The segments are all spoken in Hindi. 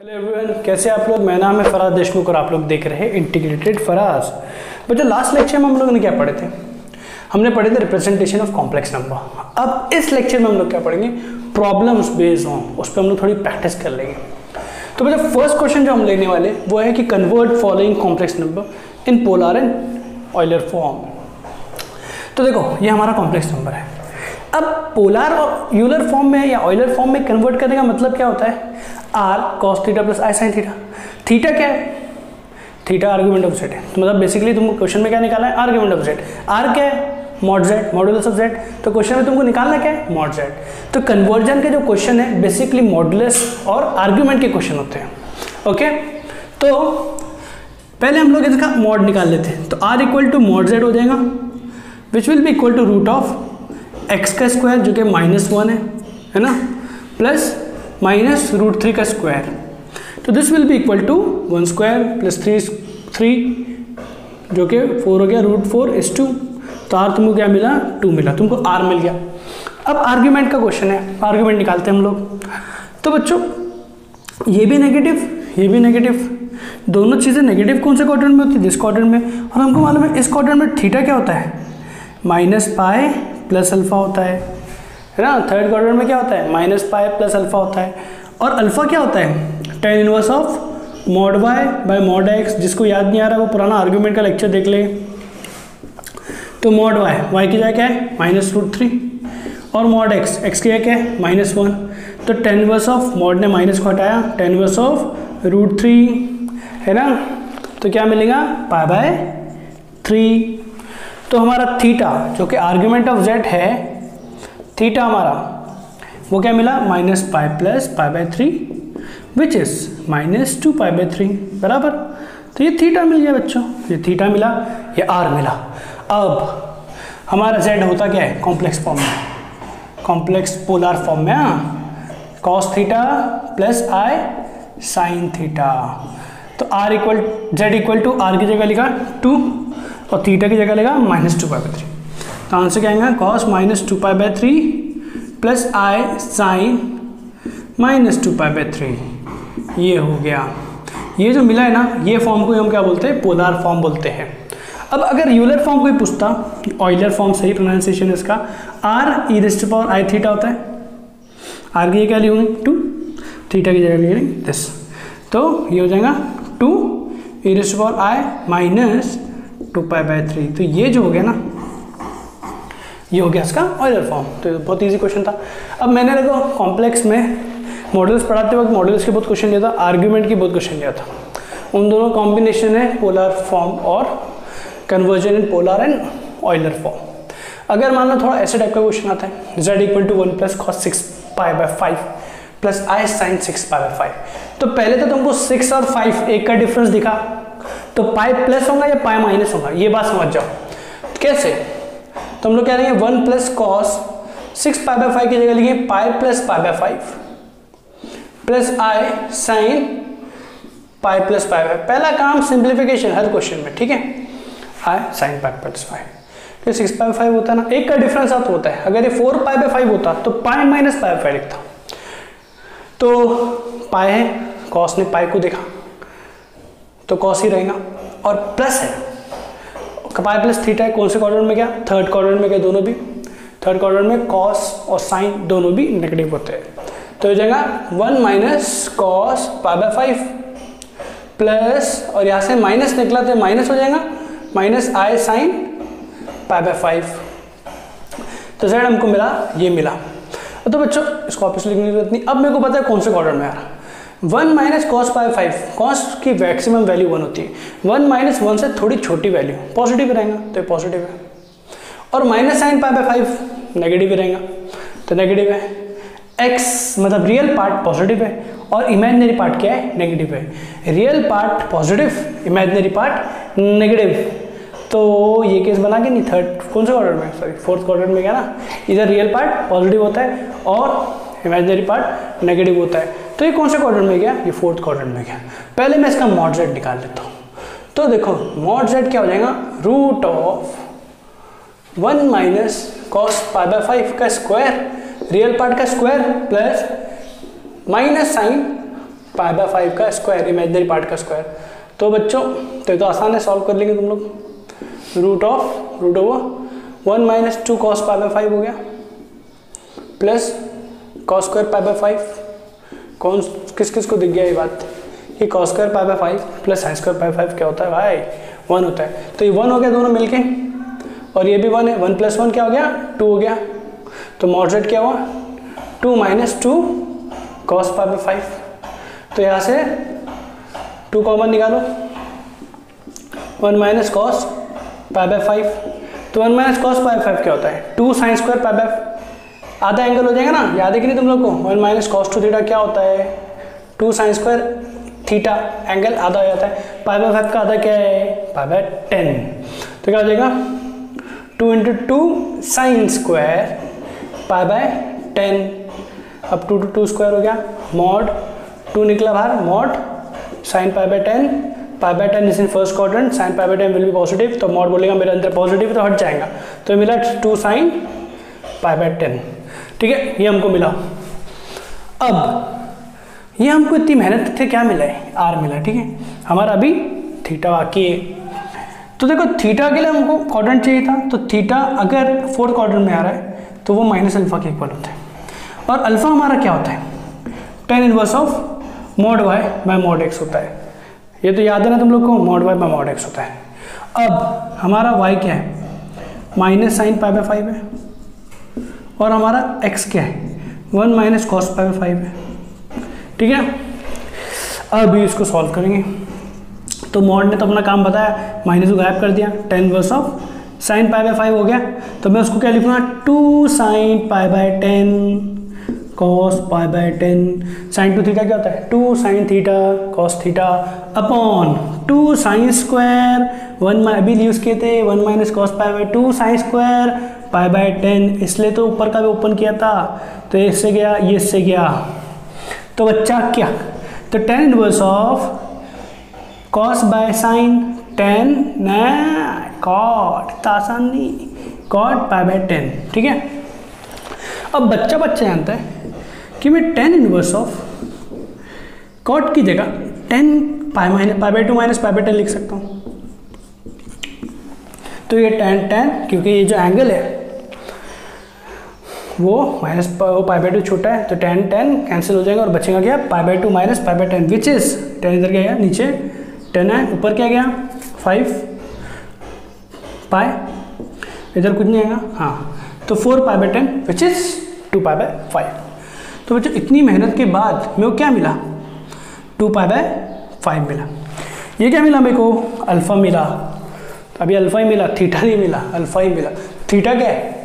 हेलो एवरीवन, कैसे आप लोग। मेरा नाम है फराज देशमुख और आप लोग देख रहे हैं इंटीग्रेटेड फराज। बच्चों, लास्ट लेक्चर में हम लोगों ने क्या पढ़े थे? हमने पढ़े थे रिप्रेजेंटेशन ऑफ कॉम्प्लेक्स नंबर। अब इस लेक्चर में हम लोग क्या पढ़ेंगे? प्रॉब्लम्स बेस्ड ऑन, उस पर हम लोग थोड़ी प्रैक्टिस कर लेंगे। तो बच्चों, फर्स्ट क्वेश्चन जो हम लेने वाले वो है कि convert following complex number in polar and Euler form. तो देखो, ये हमारा कॉम्प्लेक्स नंबर है। अब पोलर और यूलर फॉर्म में या ऑयलर फॉर्म में कन्वर्ट करने का मतलब क्या होता है? R cos theta plus i sine theta. Theta क्या है? थीटा आर्ग्यूमेंट ऑफ जेड है। तो मतलब बेसिकली तुमको क्वेश्चन में क्या निकालना है? Argument of Z. आर क्या है? Mod Z, modulus of Z. तो क्वेश्चन में तुमको निकालना क्या है? Mod Z. तो कन्वर्जन के जो क्वेश्चन है बेसिकली मॉडुलस और आर्ग्यूमेंट के क्वेश्चन होते हैं। ओके, तो पहले हम लोग इसका मॉड निकाल लेते हैं। तो r equal to mod z हो जाएगा, which will be equal to root of x का स्क्वायर जो कि -1 है ना, प्लस माइनस √3 का स्क्वायर। तो this will be equal to 1 square plus 3 जो कि 4 हो गया, √4 तो आर तुमको क्या मिला? 2 मिला, तुमको आर मिल गया। अब आर्ग्यूमेंट का क्वेश्चन है, आर्ग्यूमेंट निकालते हैं हम लोग। तो बच्चों, ये भी नेगेटिव, ये भी नेगेटिव, दोनों चीज़ें नेगेटिव कौन से क्वाड्रेंट में होती है? दिस क्वाड्रेंट में। और हमको मालूम है इस क्वाड्रेंट में थीटा क्या होता है? -π प्लस अल्फा होता है ना। थर्ड क्वाड्रेंट में क्या होता है? -π प्लस अल्फा होता है। और अल्फा क्या होता है? tan inverse of mod y by mod x। जिसको याद नहीं आ रहा वो पुराना आर्ग्यूमेंट का लेक्चर देख ले। तो mod y की जगह क्या है? -√3 और mod x की जगह क्या है? -1। तो tan इनवर्स ऑफ mod ने माइनस को हटाया, tan इनवर्स ऑफ √3 है ना। तो क्या मिलेगा? π/3। तो हमारा थीटा जो कि आर्ग्यूमेंट ऑफ z है, थीटा हमारा वो क्या मिला? -π प्लस π/3 विच इज -2π/3 बराबर। तो ये थीटा मिल गया बच्चों, ये थीटा मिला, ये आर मिला। अब हमारा z होता क्या है? कॉम्प्लेक्स फॉर्म में, कॉम्प्लेक्स पोलर फॉर्म में। cos theta plus i sine theta. तो r equal z equal to r की जगह लिखा 2 और थीटा की जगह लिखा -2π/3। तो आंसर क्या आएगा? cos -2π/3 plus i sign -2π/3। ये हो गया। ये जो मिला है ना, ये फॉर्म को हम क्या बोलते हैं? पोलर फॉर्म बोलते हैं। अब अगर यूलर फॉर्म कोई पूछता, ऑयलर फॉर्म सही प्रोनाउंसिएशन है इसका, r e⁻⁴ होता है। आर की क्या लिखेंगे? 2, थीटा की जगह लिखेंगे दिस। तो ये हो जाएगा 2 e⁻⁻ -2π/3। तो ये जो हो गया ना, ये हो गया इसका ऑयलर फॉर्म। तो बहुत इजी क्वेश्चन था। अब मैंने देखो कॉम्प्लेक्स में मॉडल्स पढ़ाते वक्त मॉडल्स के बहुत क्वेश्चन लिया था, आर्ग्यूमेंट की बहुत क्वेश्चन लिया था। उन दोनों कॉम्बिनेशन है पोलर फॉर्म और conversion in polar and Euler form. अगर मान लो थोड़ा ऐसे टाइप का क्वेश्चन आता है, z equal to 1 plus cos 6π/5 plus i sine 6π/5। तो पहले तो तुमको 6 और 5 एक का डिफरेंस दिखा, तो पाई प्लस होगा या पाई माइनस होगा, ये बात समझ जाओ। कैसे? तो हम लोग कह रहे हैं 1 प्लस cos 6π/5 की जगह लिखिए pi plus π/5 plus i sine pi plus π/5। पहला काम सिंप्लीफिकेशन हर क्वेश्चन में, ठीक है। आई साइन पाई प्लस 5, तो 6π/5 होता है ना, एक का डिफरेंस आता होता है। अगर ये 4π/5 होता तो पाई माइनस π/5 लिखता। तो पाई है, cos ने पाई को देखा तो cos ही रहेगा, और प्लस है पाई प्लस थीटा है। कौन से क्वाड्रेंट में गया? थर्ड क्वाड्रेंट में गया, दोनों भी थर्ड क्वाड्रेंट में cos और साइन दोनों भी नेगेटिव होते हैं। तो हो जाएगा 1 माइनस cos π/5 प्लस, और यहाँ से माइनस निकला तो माइनस हो जाएगा माइनस आई साइन π/5। तो z हमको मिला, ये मिला। तो बच्चों इसको वापस लिखने की जरूरत नहीं। अब मेरे को पता है कौन से क्वाड्रेंट में आ रहा। 1 माइनस cos π/5, cos की मैक्सिमम वैल्यू 1 होती है। 1 माइनस 1 से थोड़ी छोटी वैल्यू पॉजिटिव रहेगा, तो ये पॉजिटिव है। और माइनस साइन π/5 नेगेटिव ही रहेगा, तो नेगेटिव है। x मतलब रियल पार्ट पॉजिटिव है और इमेजिनरी पार्ट क्या है? नेगेटिव है। Real part positive, imaginary part negative. तो ये केस बना के नहीं, थर्ड कौन से क्वाड्रेंट में, सॉरी फोर्थ क्वाड्रेंट में गया ना। इधर रियल पार्ट पॉजिटिव होता है और इमेजिनरी पार्ट नेगेटिव होता है। तो ये कौन से क्वाड्रेंट में गया? ये फोर्थ क्वाड्रेंट में गया। पहले मैं इसका मॉड z निकाल लेता हूँ। तो देखो मॉड z क्या हो जाएगा? रूट ऑफ 1 माइनस cos π/5 का स्क्वायर, रियल पार्ट का square, plus minus sign pi by 5 का स्क्वायर, इमेजिनरी पार्ट का स्क्वायर। तो बच्चों तो आसान है, सॉल्व कर लेंगे तुम लोग। Root over 1 minus 2 cos pi by 5 हो गया, plus cos square pi by 5। कौन किस किस को दिख गया ये बात कि cos square pi by 5 plus sine square pi by 5 क्या होता है भाई? 1 होता है। तो ये 1 हो गया दोनों मिलके, और ये भी 1 है। 1 प्लस 1 क्या हो गया? 2 हो गया। तो मॉड z क्या हुआ? 2 माइनस 2 कॉस पाई बाय 5। तो यहाँ से 2 कॉमन निकालो, 1 माइनस कॉस पाई बाय 5। तो 1 माइनस कॉस पाई बाय 5 क्या होता है? 2 साइन स्क्वायर पाई बाय, आधा एंगल हो जाएगा ना, याद है कि नहीं तुम लोग को? 1 माइनस कॉस 2 थीटा क्या होता है? 2 साइन स्क्वायर थीटा, एंगल आधा हो जाता है। पाई बाय 5 का आधा क्या है? Pi by 10। तो क्या हो जाएगा? 2 into 2 sine square pi bye 10। अब 2 टू 2 स्क्वायर हो गया, मॉड 2 निकला बाहर, mod sine pi bye 10। Pi by 10 is in first quadrant, sign pi bye 10 will be positive. तो मॉड बोलेगा मेरे अंदर पॉजिटिव, तो हट जाएगा। तो मिला 2 साइन पाई बाय 10। ठीक है, ये हमको मिला। अब ये हमको इतनी मेहनत से क्या मिला है? आर मिला। ठीक है, हमारा अभी थीटा बाकी है। तो देखो थीटा के लिए हमको क्वाड्रेंट चाहिए था, तो थीटा अगर फोर्थ क्वाड्रेंट में आ रहा है तो वो माइनस अल्फा के इक्वल होता है। और अल्फा हमारा क्या होता है? tan inverse of mod y bye mod x होता है। ये तो याद है ना तुम लोग को, mod y bye mod x होता है। अब हमारा y क्या है? माइनस साइन पाई बाय 5 है, और हमारा x क्या है? 1 माइनस कॉस पाई बाय 5 है। ठीक है, अभी इसको सॉल्व करेंगे। तो मॉड ने तो अपना काम बताया, माइनस को गायब कर दिया, tan inverse of sine pi by 5 हो गया। तो मैं उसको क्या लिखूंगा? 2 sign pi bye 10 cos pi bye 10। Sign to theta क्या होता है? 2 sine theta cos theta upon 2 sine square 1 अभी यूज किए थे 1 minus cos pi by 2 sine square pi bye 10। इसलिए तो ऊपर का भी ओपन किया था, तो ये इससे गया, ये इससे गया। तो बच्चा क्या? तो tan inverse of cos by sine 10 ना कॉट, इतना आसान नहीं, कॉट पाई बाय 10। ठीक है, अब बच्चा जानता है कि मैं tan इनवर्स ऑफ कॉट की जगह 10 पाई बाय 2 माइनस पाई बाय 10 लिख सकता हूँ। तो ये tan क्योंकि ये जो एंगल है वो माइनस पाई बाय 2 छोटा है, तो tan कैंसिल हो जाएगा और बचेगा क्या? पाई by 2 minus pi bye 10 which is tan इधर क्या गया? नीचे 10 है, ऊपर क्या गया? 5 पाई, इधर कुछ नहीं आएगा। हाँ, तो 4 pi by 10 which is 2 pi by 5। तो बच्चों इतनी मेहनत के बाद मेरे को क्या मिला? 2 पाई बाय 5 मिला। ये क्या मिला मेरे को? अल्फा मिला। अभी अल्फा ही मिला, थीटा नहीं मिला, अल्फा ही मिला। थीटा क्या है?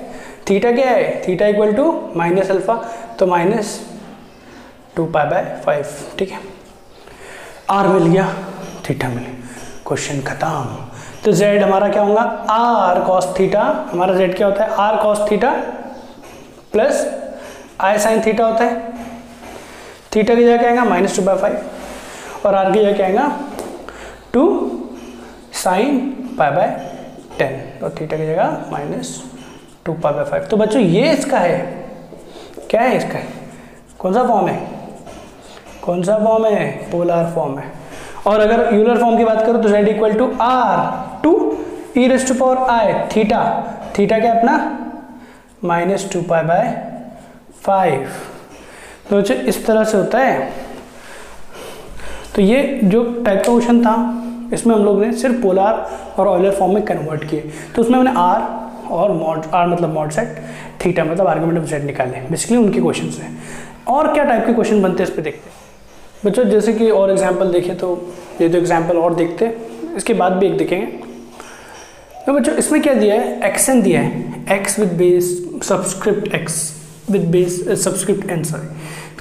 थीटा क्या है? Theta equal to minus alpha, तो माइनस 2 पाई बाय 5। ठीक है, आर मिल गया, थीटा मिल गया, क्वेश्चन खत्म। तो z हमारा क्या होगा? R cos theta. हमारा z क्या होता है? R cos theta plus i sine theta होता है। थीटा की जगह क्या आएगा? माइनस 2 बाय 5, और आर की जगह क्या आएगा? 2 साइन पाई बाय 10, और थीटा की जगह माइनस 2 पाई बाय 5। तो बच्चों ये इसका है, क्या है इसका? कौन सा फॉर्म है? कौन सा फॉर्म है? पोलर फॉर्म है। और अगर यूलर फॉर्म की बात करो तो z equal to r 2 e raise to power i theta. Theta क्या अपना? Minus 2 pi by 5। तो बच्चों इस तरह से होता है। तो ये जो टाइप का क्वेश्चन था इसमें हम लोग ने सिर्फ पोलर और ऑयलर फॉर्म में कन्वर्ट किए। तो उसमें हमने आर और मॉड, आर मतलब मॉड सेट, थीटा मतलब आर्गुमेंट ऑफ सेट निकाले, बेसिकली उनके क्वेश्चन हैं। और क्या टाइप के क्वेश्चन बनते हैं इस पर देखते हैं बच्चों। जैसे कि और एग्जांपल देखें तो ये दो एग्जांपल और देखते हैं, इसके बाद भी एक देखेंगे। तो बच्चों इसमें क्या दिया है? एक्स एन दिया है, x with base subscript x with base subscript n, sorry,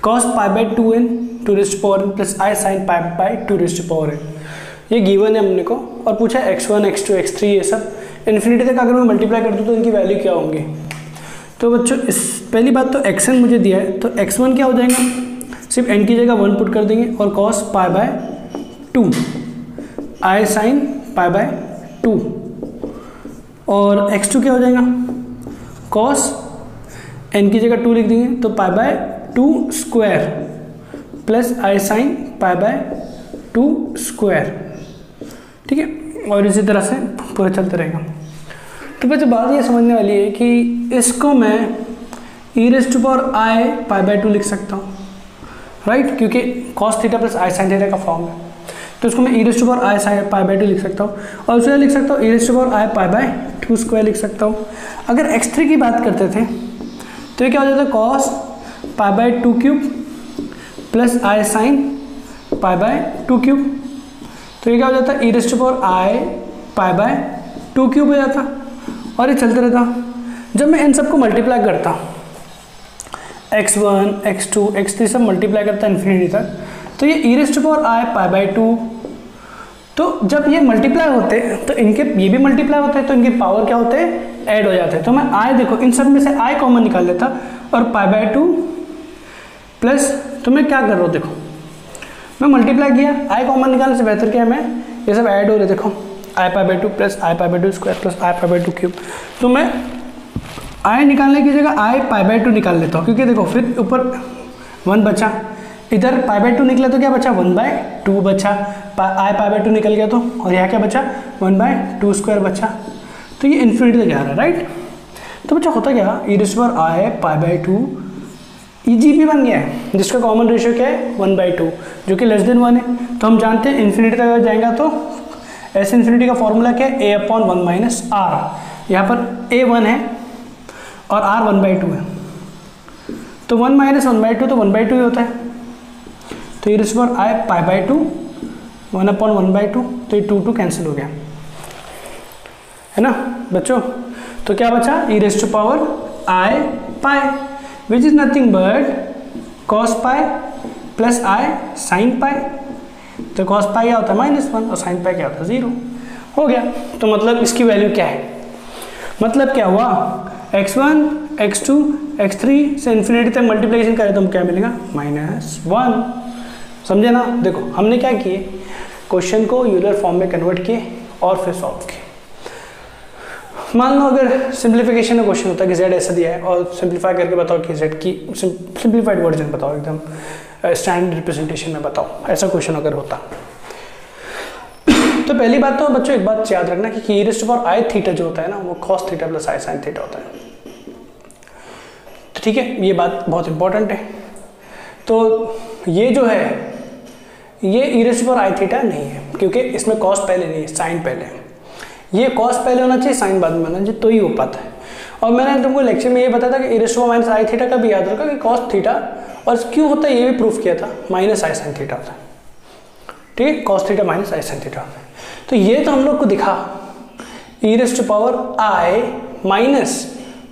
cos pi by 2n to raise to power n plus i sine pi by 2 raise to power n। ये गिवन है हमने को, और पूछा x1 x2 x3 ये सब इन्फिनिटी तक अगर मैं मल्टीप्लाई कर दूँ तो इनकी वैल्यू क्या होंगी। तो बच्चों इस पहली बात तो xn मुझे दिया है, तो x1 क्या हो जाएगा? सिर्फ n की जगह 1 पुट कर देंगे, और cos pi by 2 I sine pi by 2, और x2 क्या हो जाएगा? cos n की जगह 2 लिख देंगे, तो पाई by 2 square plus i sine pi by 2 square, ठीक है, और इसी तरह से पूरा चलते रहेगा। तो बच्चों बात ये समझने वाली है कि इसको मैं e raise to power i pi by 2 लिख सकता हूँ, राइट, क्योंकि cos theta plus i sin theta का फॉर्म है। तो इसको मैं e raise to power i sin pi by 2 लिख सकता हूँ, और उसे लिख सकता हूँ e raise to power i pi by 2 square लिख सकता हूँ। अगर x3 की बात करते थे तो ये क्या हो जाता है, cos pi by 2 cube plus i sin pi by 2 cube. तो ये क्या हो जाता है, e raise to power i pi by 2 cube हो जाता, और ये चलते रहता। जब मैं इन सबको मल्टीप्लाई करता, x1 x2 x3 सब मल्टीप्लाई करता इन्फिनिटी तक, तो ये e raise to power i pi by 2, तो जब ये मल्टीप्लाई होते तो इनके ये भी मल्टीप्लाई होते हैं, तो इनके पावर क्या होते हैं, ऐड हो जाते हैं। तो मैं i देखो इन सब में से i कॉमन निकाल लेता, और पाई बाय 2 प्लस, तो मैं क्या कर रहा हूँ, देखो मैं मल्टीप्लाई किया, i कॉमन निकालने से बेहतर क्या है, मैं ये सब ऐड हो रहे, देखो i pi by 2 plus i pi by 2 square plus i pi by 2 cube. तो मैं i निकालने की जगह i पाई बाय 2 निकाल लेता हूँ, क्योंकि देखो फिर ऊपर 1 बचा, इधर पाई बाय 2 निकला तो क्या बचा, 1 बाय 2 बचा, i पाई बाय 2 निकल गया तो, और यहाँ क्या बचा, 1 बाय 2 स्क्वायर बचा। तो ये इन्फिनिटी तक जा रहा है, राइट। तो बच्चा होता क्या, e raise to power i pi by 2 EGP बन गया है, जिसका कॉमन रेशियो क्या है, 1 बाय 2, जो कि लेस देन 1 है। तो हम जानते हैं इन्फिनिटी तक अगर जाएगा तो एस इन्फिनिटी का फॉर्मूला क्या है, a अपॉन 1 माइनस r। यहाँ पर a 1 है और r 1 बाई 2 है, तो 1 माइनस 1 बाई 2 तो 1 बाई 2 ही होता है। तो e raise to power i pi by 2 1 upon 1 by 2, तो ये 2 कैंसिल हो गया, है ना बच्चों। तो क्या बचा, e raise to power i pi, which is nothing but cos pi plus i sin pi. तो cos पाई क्या होता है, -1, और sin पाई क्या होता है, 0 हो गया। तो मतलब इसकी वैल्यू क्या है, मतलब क्या हुआ, x1 x2 x3 से इन्फिनिटी तक मल्टीप्लिकेशन करें तो हम क्या मिलेगा, -1। समझे ना। देखो हमने क्या किए, क्वेश्चन को यूलर फॉर्म में कन्वर्ट किए और फिर सॉल्व किए। मान लो अगर सिंप्लीफिकेशन का क्वेश्चन होता है कि z ऐसा दिया है और सिंप्लीफाई करके बताओ कि z की सिंप्लीफाइड वर्जन बताओ, एकदम स्टैंडर्ड रिप्रेजेंटेशन में बताओ, ऐसा क्वेश्चन अगर होता। तो पहली बात तो बच्चों एक बात याद रखना कि e raise to power i theta जो होता है ना, वो cos theta plus i sin theta होता है। तो ठीक है, ये बात बहुत इंपॉर्टेंट है। तो ये जो है ये e raise to power i theta नहीं है, क्योंकि इसमें cos पहले नहीं है, sin पहले है। ये cos पहले होना चाहिए, sin बाद में होना चाहिए, तो ही हो पाता है। और मैंने तुमको लेक्चर में ये बताया था कि e raise to power minus i theta का भी याद रखो कि cos थीटा और क्यों होता है ये भी प्रूफ किया था, माइनस i sin थीटा होता है, ठीक है, cos theta minus i sin theta होता है। तो ये तो हम लोग को दिखा e raise to power i minus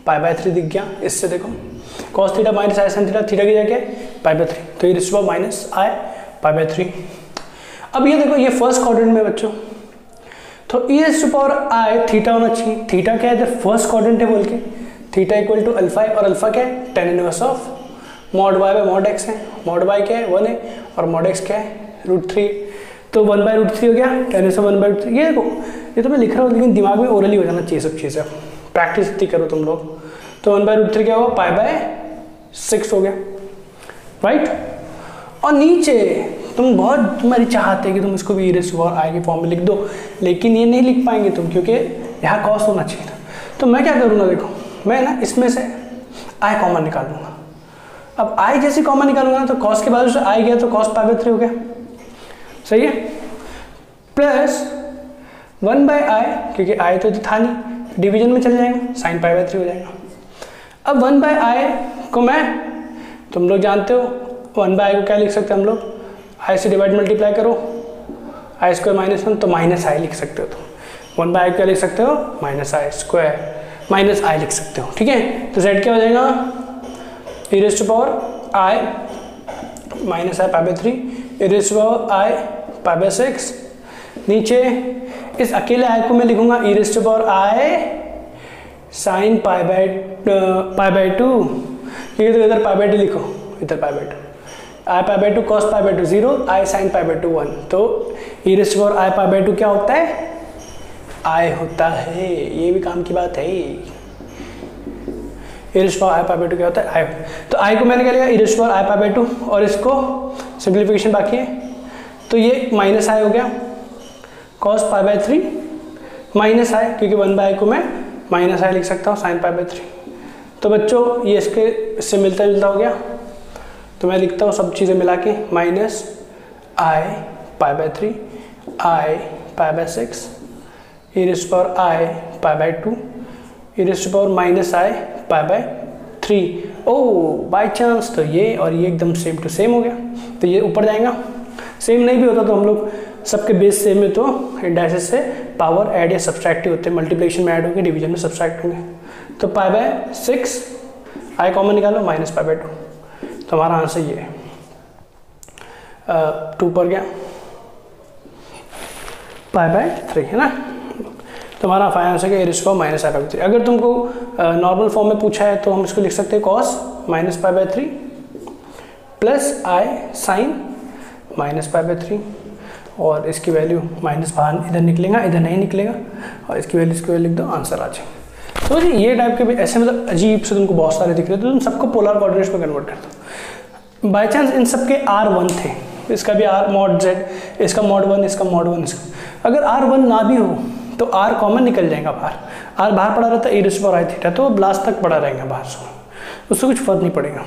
pi by 3 दिख गया इससे, देखो cos theta minus i sin theta, theta की जगह पाई बाय 3, तो e raise to power minus i pi by 3। अब ये देखो ये फर्स्ट क्वाड्रेंट में बच्चों, तो e raise to power i theta होना चाहिए, थीटा क्या है इधर फर्स्ट क्वाड्रेंट है बोल के, थीटा इक्वल टू अल्फा है, और अल्फा क्या है, tan inverse of mod y bye mod x है, मॉड y क्या है 1 है, और मॉड x क्या है √3, तो 1 बाय √3 हो गया, tan इनवर्स 1 बाय √3। ये देखो ये तो मैं लिख रहा हूँ, लेकिन दिमाग में ओरली हो जाना चाहिए सब चीज़ें, प्रैक्टिस इतनी करो तुम लोग। तो 1 बाय √3 क्या हुआ, पाई बाय 6 हो गया, राइट। और नीचे तुम बहुत, तुम्हारी चाहते है कि तुम इसको भी e raise to power i के फॉर्म में लिख दो, लेकिन ये नहीं लिख पाएंगे तुम, क्योंकि यहाँ cos होना चाहिए था। तो मैं क्या करूँगा, देखो मैं ना इसमें से i कॉमन निकाल लूँगा। अब i जैसे कॉमन निकालूंगा ना, तो cos के बाद से i गया तो cos पाई बाय 3 हो गया, सही है, प्लस 1 बाय i, क्योंकि i तो था नहीं, डिवीजन में चल जाएगा, sin पाई बाय 3 हो जाएगा। अब 1 बाय i को मैं, तुम लोग जानते हो 1 बाय i को क्या लिख सकते हैं हम लोग, i से डिवाइड मल्टीप्लाई करो, i स्क्वायर -1, तो माइनस i लिख सकते हो। तो 1 बाय i क्या लिख सकते हो, -i स्क्वायर माइनस i लिख सकते हो, ठीक है। तो z क्या हो जाएगा, e raise to power i minus i pi by 3, e raise to power i pi by 6। नीचे इस अकेले i को मैं लिखूंगा e raise to power i sine pi by 2, ठीक है, तो इधर पाई बाय 2 लिखो, इधर pi by 2, i pi by 2 cos pi by 2 0, i sine pi by 2 1। तो e raise to power i pi by 2 क्या होता है, i होता है, ये भी काम की बात है। e raise to power i pi by 2 क्या होता है, i। तो i को मैंने क्या लिया, e raise to power i pi by 2, और इसको सिंप्लीफिकेशन बाकी है, तो ये माइनस आई हो गया, कॉस पाई बाय 3 माइनस आई, क्योंकि 1/i को मैं माइनस आई लिख सकता हूँ साइन पाई बाय 3। तो बच्चों ये इससे मिलता जुलता हो गया, तो मैं लिखता हूँ सब चीज़ें मिला के minus i pi by 3 i pi by 6 e raise to power i pi by 2 e raise to power minus i pi by 3। Oh by chance तो ये और ये एकदम सेम टू सेम हो गया, तो ये ऊपर जाएगा। सेम नहीं भी होता तो हम लोग सबके बेस सेम है, तो इंडाइसिस से पावर ऐड या सब्सट्रैक्ट ही होते हैं, मल्टीप्लिकेशन में ऐड होंगे, डिवीजन में सब्सट्रैक्ट होंगे। तो पाई बाय 6 आई कॉमन निकालो माइनस पाई बाय 2, तो हमारा आंसर ये है 2 पर गया पाई बाय 3 है ना। तो हमारा फाइनल आंसर क्या, e raise to power minus i by 3। अगर तुमको नॉर्मल फॉर्म में पूछा है तो हम इसको लिख सकते हैं cos minus pi by 3 plus i sine minus pi by 3, और इसकी वैल्यू माइनस बाहर इधर निकलेगा, इधर नहीं निकलेगा, और इसकी वैल्यू लिख दो, आंसर आ जाए। तो जी ये टाइप के भी ऐसे मतलब अजीब से तुमको बहुत सारे दिख रहे थे, तो तुम सबको पोलर कोऑर्डिनेट्स में कन्वर्ट कर दो। बाई चांस इन सबके R1 थे, इसका भी R mod z, इसका mod 1, इसका mod 1, इसका अगर R1 ना भी हो तो R कॉमन निकल जाएगा बाहर, R बाहर पड़ा रहता है e raise to power i theta, तो लास्ट तक पड़ा रहेगा बाहर से, उससे कुछ फर्क नहीं पड़ेगा।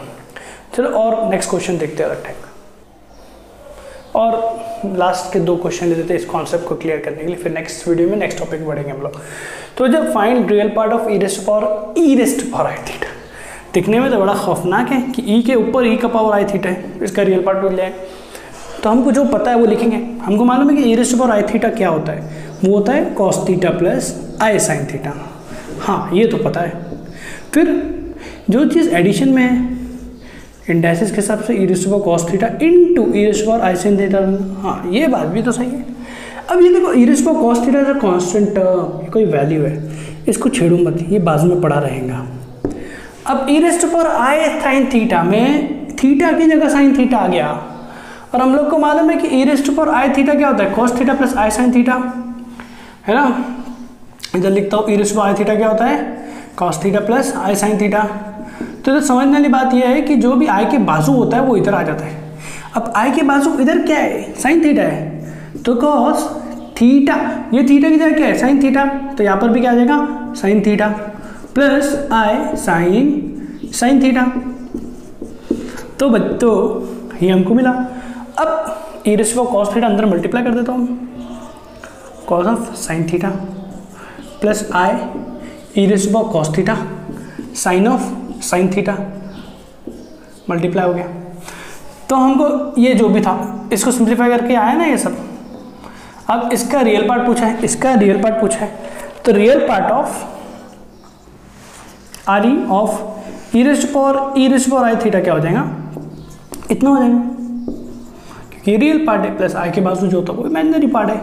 चलो और नेक्स्ट क्वेश्चन देखते हैं अलग टाइप का, और लास्ट के 2 क्वेश्चन ले देते हैं इस कॉन्सेप्ट को क्लियर करने के लिए, फिर नेक्स्ट वीडियो में नेक्स्ट टॉपिक बढ़ेंगे हम लोग। तो जब find real part of e raise to power i theta, दिखने में तो बड़ा खौफनाक है कि ई के ऊपर ई का पावर आई थीटा है, इसका रियल पार्ट मिल जाए, तो हमको जो पता है वो लिखेंगे। हमको मालूम है कि e raise to power i theta क्या होता है, वो होता है cos theta plus i sine theta, हाँ ये तो पता है। फिर जो चीज़ एडिशन में है इंडाइसिस के हिसाब से e raise to power cos theta into e raise to power i sine theta, हाँ ये बात भी तो सही है। अब ये देखो e raise to power cos theta is a constant term, ये कोई वैल्यू है, इसको छेड़ो मत, ये बाजू में पड़ा रहेगा। अब e raise to power i sine theta में थीटा की जगह साइन थीटा आ गया, और हम लोग को मालूम है कि e raise to power i theta क्या होता है, cos theta plus i sine theta, है ना। इधर लिखता हूँ e raise to power i theta क्या होता है, cos theta plus i sine theta. तो इधर समझने वाली बात यह है कि जो भी आई के बाजू होता है वो इधर आ जाता है। अब आई के बाजू इधर क्या है, साइन थीटा है, तो कॉस थीटा, ये थीटा की जगह क्या है, साइन थीटा, तो यहाँ पर भी क्या आ जाएगा sine theta plus i sine theta. तो बच्चों ये हमको मिला। अब e raise to power cos theta अंदर मल्टीप्लाई कर देता हूँ, cos of sine theta plus i e raise to power cos theta sine of sine theta, multiply हो गया। तो हमको ये जो भी था इसको सिंप्लीफाई करके आया ना ये सब। अब इसका रियल पार्ट पूछा है, इसका रियल पार्ट पूछा है, तो real part of R e of e raise to power i theta क्या हो जाएगा, इतना हो जाएगा, क्योंकि रियल पार्ट है प्लस आई के बाजू जो होता है वो इमेजिनरी पार्ट है।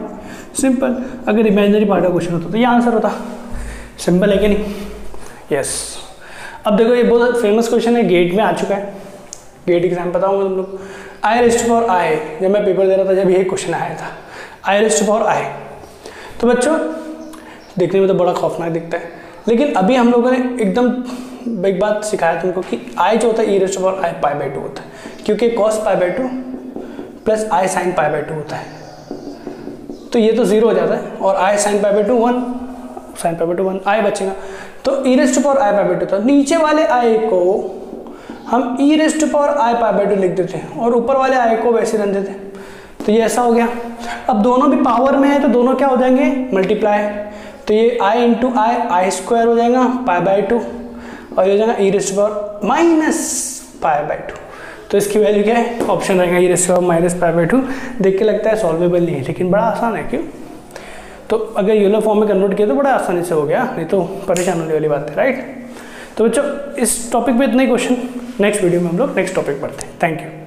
सिंपल, अगर इमेजिनरी पार्ट का क्वेश्चन होता तो ये आंसर होता। सिंपल है कि नहीं, यस। अब देखो ये बहुत फेमस क्वेश्चन है, गेट में आ चुका है, गेट एग्जाम बताऊंगा तुम लोग। आई रेज़ टू पावर आई, जब मैं पेपर दे रहा था जब ये क्वेश्चन आया था, आई रेज़ टू पावर आई, तो बच्चों देखने में तो बड़ा खौफनाक दिखता है, लेकिन अभी हम लोगों ने एकदम एक बात सिखाया तुमको कि आई जो होता है e raise to power i pi by 2 होता है, क्योंकि cos pi by 2 plus i sine pi by 2 होता है, तो ये तो 0 हो जाता है, और i sine pi by 2 1, sine pi by 2 1, i बचेगा, तो e raise to power i pi by 2 था। नीचे वाले आई को हम e raise to power i pi by 2 लिख देते हैं, और ऊपर वाले आई को वैसे रख देते हैं, तो ये ऐसा हो गया। अब दोनों भी पावर में है तो दोनों क्या हो जाएंगे, मल्टीप्लाई, तो ये आई इंटू आई स्क्वायर हो जाएगा पाई बाय 2, और ये हो जाएगा e raise to power minus pi by 2, तो इसकी वैल्यू क्या है, ऑप्शन रहेगा e raise to power minus pi by 2। देख के लगता है सॉल्वेबल नहीं है, लेकिन बड़ा आसान है, क्यों, तो अगर यूलर फॉर्म में कन्वर्ट किया तो बड़ा आसानी से हो गया, नहीं तो परेशान होने वाली बात है, राइट। तो बच्चों इस टॉपिक पे इतने ही क्वेश्चन, नेक्स्ट वीडियो में हम लोग नेक्स्ट टॉपिक पढ़ते हैं। Thank you.